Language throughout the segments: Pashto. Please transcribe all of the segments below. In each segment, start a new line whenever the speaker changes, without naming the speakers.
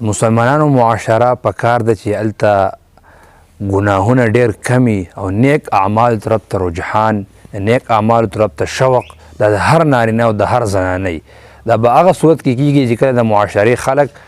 مسلمانانو معاشره په کار ده چې هلته ګناهونه ډېر کمي او نیک اعمال طرف ته رجحان، نیک اعمالو طرف ته شوق دا د هر نارینه او د هر زنانه دا به هغه صورت کې کېږي چې کله د معاشرې خلک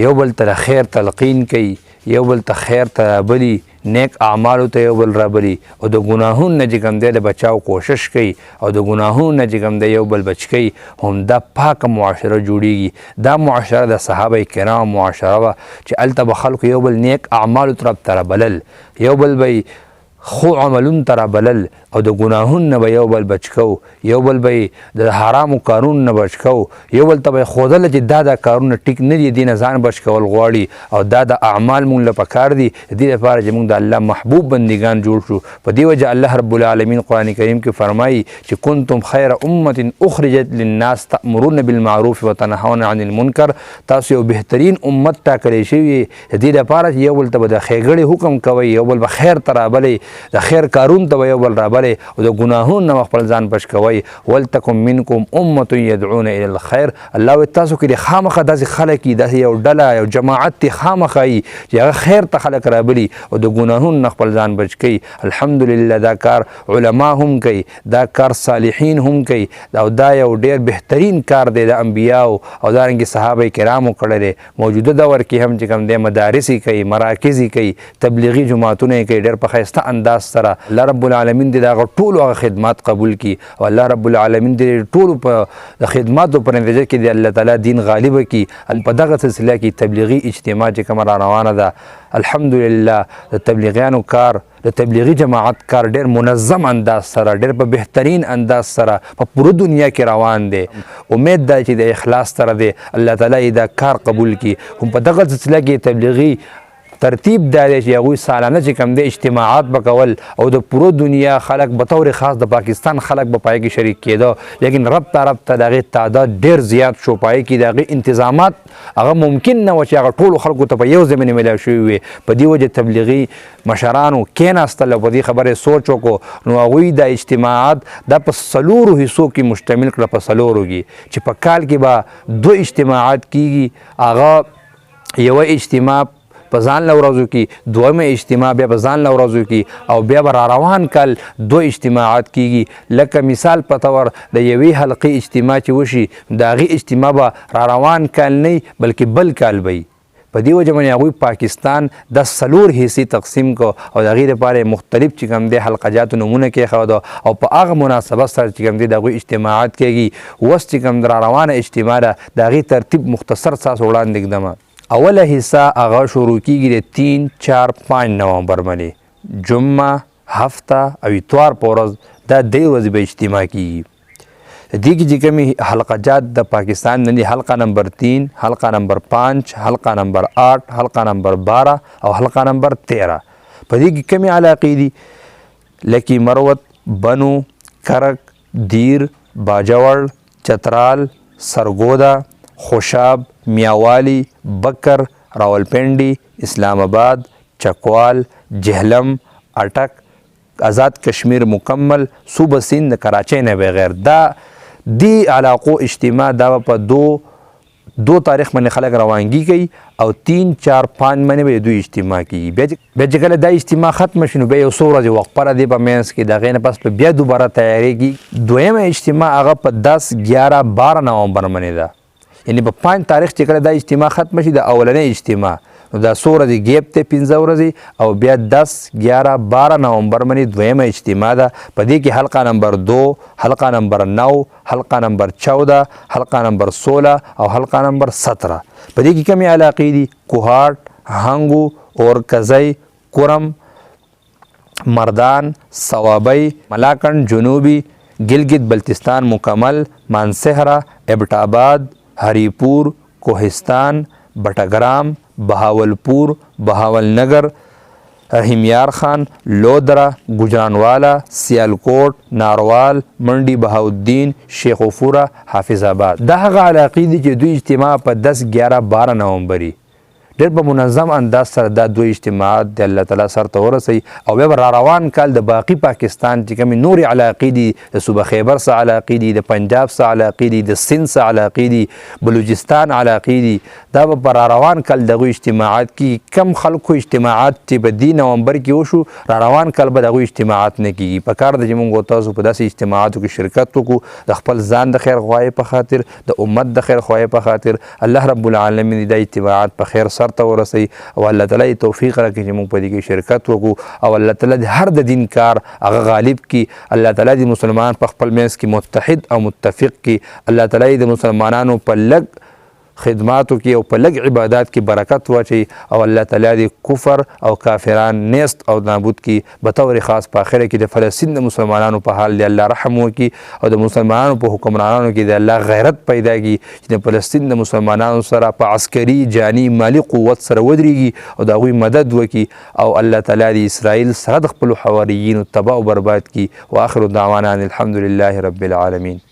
یو بل ته د خیر تلقین کوي، یو بل ته خیر ته رابلي، نیک اعمالو ته یو بل رابلي او د ګناهونو نه چې کوم دی د بچاو کوشش کوي او د ګناهونو نه چې کوم دی یو بل بچ کوي، همدا پاکه معاشره جوړیږي. دا معاشره د صحابه کرام معاشره وه چې هلته به خلکو یو بل نیک اعمالو طرف ته رابلل، یو بل به خو عملون ته رابلل او د ګناهونو نه به یو بل بچ کو، یو بل به د حرامو کارونو نه بچ کو، یو بل ته به یې ښودله چې دا کارونه ټیک نه دي، دې نه ځان بچ کول غواړي او دا د اعمال مونږ له پکار دي د دې لپاره چې مونږ د الله محبوب بندګان جوړ شو. په دې وجه الله رب العالمین قرآن کریم کې فرمایي چې کنتم خیر امة اخرجت للناس تأمرون بالمعروف وتنهون عن المنکر، تاسو یو بهترین امت ټاکلی شوي د دې لپاره چې یو بل ته به د ښېګړې حکم کوئ، یو بل به خیر ته رابلی، د خیر کارونو ته به یو بل رابلی او د ګناهونو نه خپل ځان بچ کوئ. ولتکن منکم امة یدعون الی الخیر، الله وایي تاسو کې د خامخا داسې خلک دي، داسې یو ډله یو جماعت دې خامخا وي چې هغه خیر ته خلک رابلي او د ګناهونو نه خپل ځان بچ کوي. الحمدلله دا کار علما هم کوي، دا کار صالحین هم کوي او دا یو ډېر بهترین کار دی د انبیاو او دارنګې صحابه کرامو کړی دی. موجوده دور کې هم چې کوم دی مدارس یې کوي، مراکز یې کوي، تبلیغي جماعتونه یې کوي ډېر په ښایسته انداز سره. الله رب العالمین دې د هغه ټولو هغه خدمات قبول کړي او الله رب العالمین دې ټولو په د خدماتو په نتیجه کې د الله تعالی دین غالبه کړي. په دغه سلسله کې تبلیغي اجتماع چې کومه را روانه ده، الحمدلله د تبلیغیانو کار، د تبلیغي جماعت کار ډېر منظم انداز سره، ډېر په بهترین انداز سره په پوره دنیا کې روان دی. امید ده چې د اخلاص سره دی الله تعالی دا کار قبول کړي. هم په دغه سلسله کې تبلیغي ترتیب دا دی چې هغوی سالانه چې کوم دی اجتماعات به کول او د پوره دنیا خلک به طور خاص د پاکستان خلک به پای کې شریک کېده، لیکن ربطه د هغې تعداد ډېر زیات شو، پای کې د هغې انتظامات هغه ممکن نه وه چې هغه ټولو خلکو ته په یو ځای باندې میلاو شوي وي. په دې وجه تبلیغي مشرانو کېناستل او په دې خبرې سوچ وکړو، نو هغوی دا اجتماعات دا په 4 حصو کې مشتمل کړه، په 4 کې چې په کال کې به 2 اجتماعات کېږي. هغه یوه اجتماع په ځان له ورځو کې، دویمه اجتماع بیا په ځان له ورځو کې او بیا به را روان کال 2 اجتماعات کېږي. لکه مثال په طور د یوې حلقې اجتماع چې وشي د هغې اجتماع به را روان کال نه بلکې بل کال به وي. په دې وجه باندې هغوی پاکستان د 4 حصې تقسیم کو او د هغې دپاره مختلف چې کوم دی حلقجاتو نومونه کېښوده او په هغه مناسبت سره چې کوم دی د هغوی اجتماعات کېږي. اوس چې کوم را روانه اجتماع ده د هغې ترتیب مختصر تاسو وړاندې ږدمه. اوله حصہ هغه شروع کېږي د 3، 4، 5 نومبر باندې، جمعه، هفته او اتوار په ورځ دا 2 ورځې به اجتماع کېږي. دې کې چې کومې حلقجات د پاکستان نه دي، حلقه نمبر 3، حلقه نمبر 5، حلقه نمبر 8، حلقه نمبر 12 او حلقه نمبر 13. په دې کې کومې علاقې دي؟ لکي مروت، بنو، کرک، دیر، باجوړ، چترال، سرګودا، خوشاب، میاوالی، بکر، راولپنڈی، اسلام آباد، چکوال، جہلم، اٹک، آزاد کشمیر مکمل، صوبہ سندھ، کراچۍ نه بغیر. دا دی علاقو اجتماع دا په 2 تاریخ باندې خلک روانګي کوي او 3، 4، 5 باندې به 2 اجتماع کېږي. بیا چې کله دا اجتماع ختمه شي نو بیا یو څو ورځې وقفه راځي په منځ کې، د هغې نه پس بیا دوباره تیارېږي. دویمه اجتماع هغه په 10، 11، 12 نومبر باندې ده، یعنی په 5 تاریخ چې کله دا اجتماع ختمه شي د اولنۍ اجتماع نو دا 100 ورځې ګیپ دی، 15 ورځې او بیا 10، 11، 12 نومبر باندې دویمه اجتماع ده. په دې کې حلقه نمبر 2، حلقه نمبر 9، حلقه نمبر 14، حلقه نمبر 16 او حلقه نمبر 17. په دې کې کومې علاقې دي؟ کوهاټ، هنګو، اورکزۍ، کورم، مردان، صوابۍ، ملاکنډ جنوبي، ګلګت بلتستان مکمل، مانسهره، ایبټ آباد، ہری پور، کوہستان، بٹاگرام، بہاولپور، بہاول نگر، رحیمیار خان، لودرا، گجرانوالا، سیالکوٹ، ناروال، منڈی بہاؤالدین، شیخ وفورہ، حافظ آباد. دا هغه علاقې دي چې دوی اجتماع په 10، 11، 12 نومبري. ډېر په منظم انداز سره دا دوه اجتماعات د الله تعالی سر ته ورسوي او بیا به را روان کال د باقي پاکستان چې کومې نورې علاقې دي د صوبه خیبر څخه علاقې دي د پنجاب څخه علاقې دي د سند څخه علاقې دي بلوچستان علاقې دي دا به په را روان کال دغه اجتماعات کې کم خلکو اجتماعات چې په دې نومبر کې وشو را روان کال به دغه اجتماعات نه کېږي په کار ده چې موږ تاسو په داسې اجتماعاتو کې شرکت وکړو د خپل ځان د خیر خواهۍ په خاطر د امت د خیر خواهۍ په خاطر الله رب العالمین دا اجتماعات په خیر سر ته ورسوي او الله تعالی توفیق راکړي چې موږ په دې کې شرکت وکړو او الله تعالی د هر د دین کار هغه غالب کړي الله تعالی د مسلمان په خپل منځ کې متحد او متفق کړي الله تعالی د مسلمانانو په لږ خدماتو کې او په لږ عبادات کې برکت واچي او الله تعالی د کفر او کافران نیست او نابود کې به طور خاص په آخره کې د فلسطین د مسلمانانو په حال دی الله رحم وکړي او د مسلمانانو په حکمرانانو کې د الله غیرت پیدا کړي چې د فلسطین د مسلمانانو سره په عسکري جاني مالی قوت سره ودرېږي او د هغوی مدد وکړي او الله تعالی د اسرائیل سره د خپلو حواریینو تباه او برباد کړي واخر دعوانا ان الحمد لله رب العالمین.